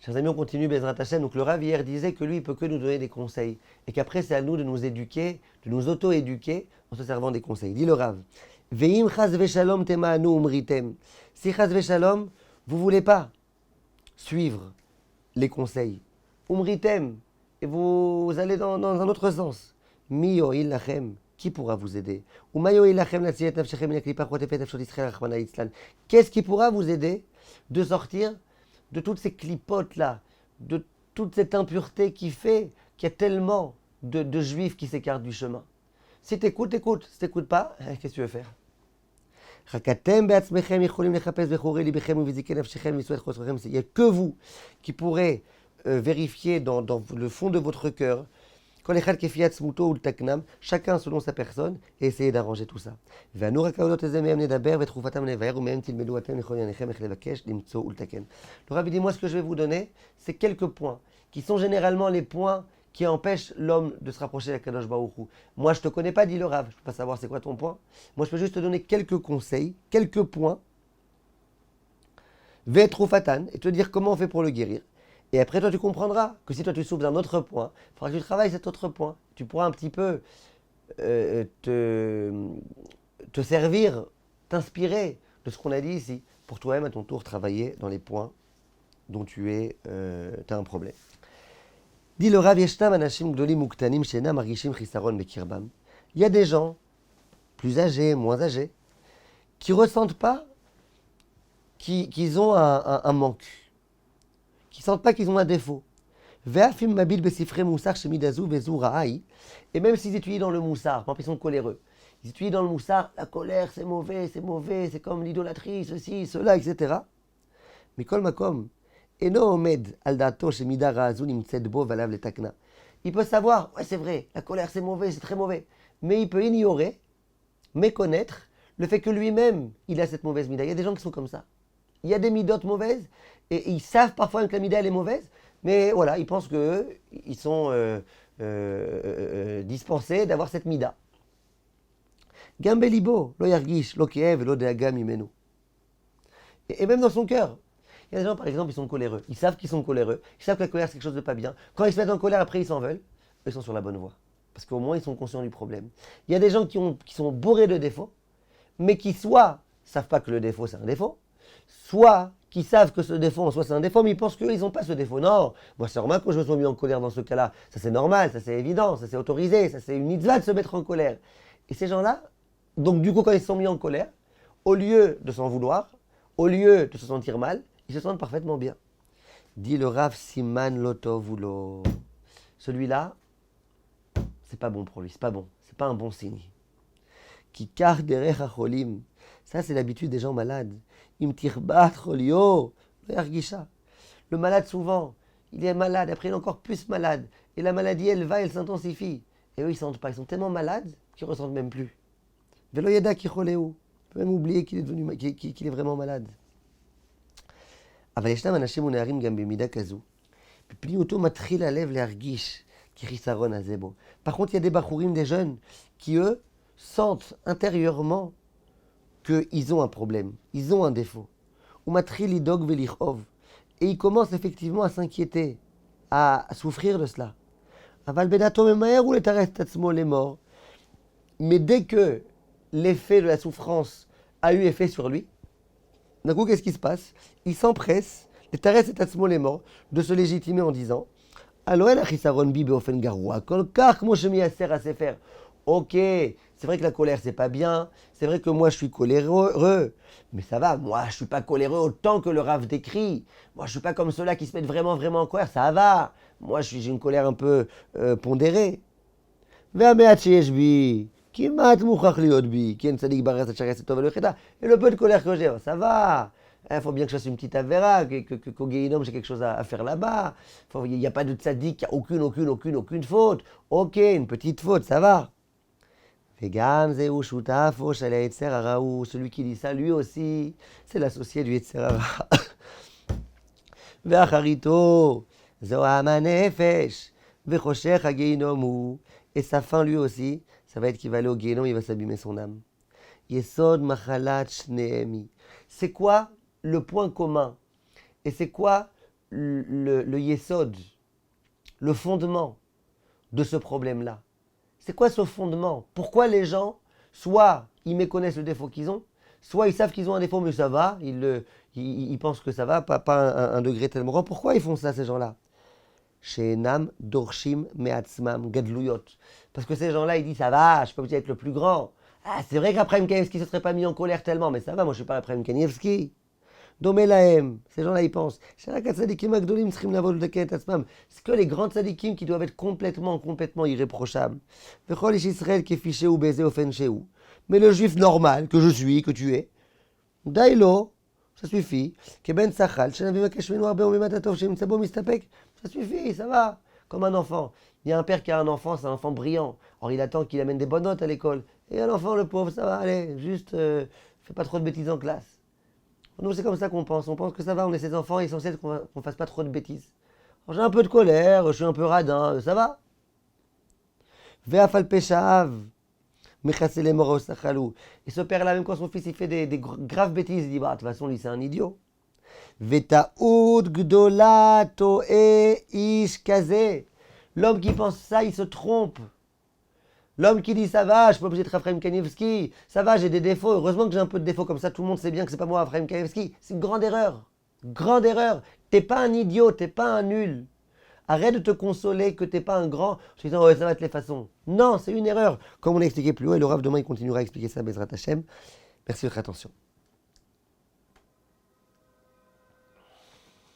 Chers amis, on continue Bezrat Hashem. Donc le Rav hier disait que lui, il peut que nous donner des conseils. Et qu'après, c'est à nous de nous éduquer, de nous auto-éduquer en se servant des conseils. Dit le Rav. Ve'im chaz ve'shalom tema'anu umritem. Si chaz ve'shalom, vous ne voulez pas suivre les conseils. Umritem. Et vous allez dans un autre sens. Mi yo'il lachem. Qui pourra vous aider? Qu'est-ce qui pourra vous aider de sortir de toutes ces clipotes-là, de toute cette impureté qui fait qu'il y a tellement de juifs qui s'écartent du chemin? Si t'écoutes, écoute. Si t'écoutes pas, qu'est-ce que tu veux faire? Il n'y a que vous qui pourrez vérifier dans le fond de votre cœur, chacun selon sa personne, et essayer d'arranger tout ça. Le Rabbi dit, moi ce que je vais vous donner, c'est quelques points, qui sont généralement les points qui empêchent l'homme de se rapprocher d'Akadosh Baruch Hu. Moi je ne te connais pas, dit le Rav, je ne peux pas savoir c'est quoi ton point. Moi je peux juste te donner quelques conseils, quelques points, et te dire comment on fait pour le guérir. Et après, toi, tu comprendras que si toi, tu souffres d'un autre point, il faudra que tu travailles cet autre point. Tu pourras un petit peu te servir, t'inspirer de ce qu'on a dit ici, pour toi-même, à ton tour, travailler dans les points dont tu as un problème. Dit le Rav, Yeshtam anashim gdolim uktanim shena margishim chisaron bekirbam. Il y a des gens, plus âgés, moins âgés, qui ne ressentent pas qu'ils ont un manque, qui ne sentent pas qu'ils ont un défaut. Et même s'ils étudient dans le moussard, par exemple ils sont coléreux, ils étudient dans le moussard, la colère c'est mauvais, c'est comme l'idolâtrie, ceci, cela, etc. Mais kol makom, eno omed al dato shemida ra'azu nimtzet bo valav letakna. Il peut savoir, ouais c'est vrai, la colère c'est mauvais, c'est très mauvais, mais il peut ignorer, méconnaître le fait que lui-même il a cette mauvaise mida. Il y a des gens qui sont comme ça. Il y a des midotes mauvaises, et ils savent parfois que la mida elle est mauvaise, mais voilà, ils pensent qu'ils sont dispensés d'avoir cette mida. Gambelibo, lo yargish, lo keev, lo deaga mimenu. Et même dans son cœur. Il y a des gens, par exemple, ils sont coléreux. Ils savent qu'ils sont coléreux. Ils savent que la colère, c'est quelque chose de pas bien. Quand ils se mettent en colère, après, ils s'en veulent. Ils sont sur la bonne voie. Parce qu'au moins, ils sont conscients du problème. Il y a des gens qui sont bourrés de défauts, mais qui soit savent pas que le défaut, c'est un défaut, soit qui savent que ce défaut en soi c'est un défaut, mais ils pensent qu'eux ils n'ont pas ce défaut. Non, moi c'est normal que je me sois mis en colère dans ce cas-là. Ça c'est normal, ça c'est évident, ça c'est autorisé, ça c'est une mitzvah de se mettre en colère. Et ces gens-là, donc du coup quand ils se sont mis en colère, au lieu de s'en vouloir, au lieu de se sentir mal, ils se sentent parfaitement bien. Dit le Rav Siman Lotovulo. Celui-là, c'est pas bon pour lui, c'est pas bon, c'est pas un bon signe. Qui kar derech hacholim. Ça c'est l'habitude des gens malades. Le malade souvent, il est malade, après il est encore plus malade. Et la maladie, elle va, elle s'intensifie. Et eux, ils ne sentent pas, ils sont tellement malades qu'ils ne ressentent même plus. Velo yeda ki choleu. Il peut même oublier qu'il est vraiment malade. אבל ישנם אנשים ונערים גם במידה כזו. בפניותו מתחיל הלב להרגיש כי חיסרון הזה בו. Par contre, il y a des bachourim, des jeunes, qui eux, sentent intérieurement qu'ils ont un problème, ils ont un défaut. Et ils commencent effectivement à s'inquiéter, à souffrir de cela. Mais dès que l'effet de la souffrance a eu effet sur lui, d'un coup, qu'est-ce qui se passe? Il s'empresse, de se légitimer en disant ok, c'est vrai que la colère, c'est pas bien. C'est vrai que moi, je suis coléreux. Mais ça va, moi, je suis pas coléreux autant que le Rav décrit. Moi, je suis pas comme ceux-là qui se mettent vraiment, vraiment en colère. Ça va. Moi, j'ai une colère un peu pondérée. Et le peu de colère que j'ai, ça va. Il faut bien que je fasse une petite avéra, qu'au Guéhinom, j'ai quelque chose à faire là-bas. Il n'y a pas de tzaddik, il n'y a aucune faute. Ok, une petite faute, ça va. Celui qui dit ça, lui aussi, c'est l'associé du Yetzer Hara. Et sa fin, lui aussi, ça va être qu'il va aller au Guéhinom, il va s'abîmer son âme. Yesod machalat shneemi. C'est quoi le point commun? Et c'est quoi le yesod, le fondement de ce problème-là. C'est quoi ce fondement? Pourquoi les gens, soit ils méconnaissent le défaut qu'ils ont, soit ils savent qu'ils ont un défaut, mais ça va, ils pensent que ça va, pas un degré tellement grand. Pourquoi ils font ça, ces gens-là? She'enam dorshim me'atzmam gadluyot. Parce que ces gens-là, ils disent, ça va, je suis pas obligé d'être le plus grand. Ah, c'est vrai qu'Abraham Kanievski ne se serait pas mis en colère tellement, mais ça va, moi je suis pas Abraham Kanievski. Domelahem, ces gens-là ils pensent. C'est que les grands tzadikim qui doivent être complètement irréprochables. Mais le juif normal, que je suis, que tu es, dailo, ça suffit. Ça suffit, ça va. Comme un enfant. Il y a un père qui a un enfant, c'est un enfant brillant. Or il attend qu'il amène des bonnes notes à l'école. Et un enfant, le pauvre, ça va, allez, juste, fais pas trop de bêtises en classe. Nous, c'est comme ça qu'on pense. On pense que ça va, on est ses enfants, il est censé qu'on fasse pas trop de bêtises. Alors, j'ai un peu de colère, je suis un peu radin, ça va. Ve'afal peshav, mechasele moros sachalou. Et ce père-là, même quand son fils il fait des graves bêtises, il dit, bah, de toute façon, lui, c'est un idiot. Ve'ta'ud gdola to'e ish kaze. L'homme qui pense ça, il se trompe. L'homme qui dit ça va, je suis pas obligé d'être Ephraim Kanievski, ça va, j'ai des défauts, heureusement que j'ai un peu de défauts comme ça, tout le monde sait bien que c'est pas moi Ephraim Kanievski. C'est une grande erreur. Grande erreur. T'es pas un idiot, t'es pas un nul. Arrête de te consoler que t'es pas un grand, en disant ouais, ça va être les façons. Non, c'est une erreur. Comme on l'a expliqué plus haut, et le Rav demain il continuera à expliquer ça, Bezrat Hashem. Merci de votre attention.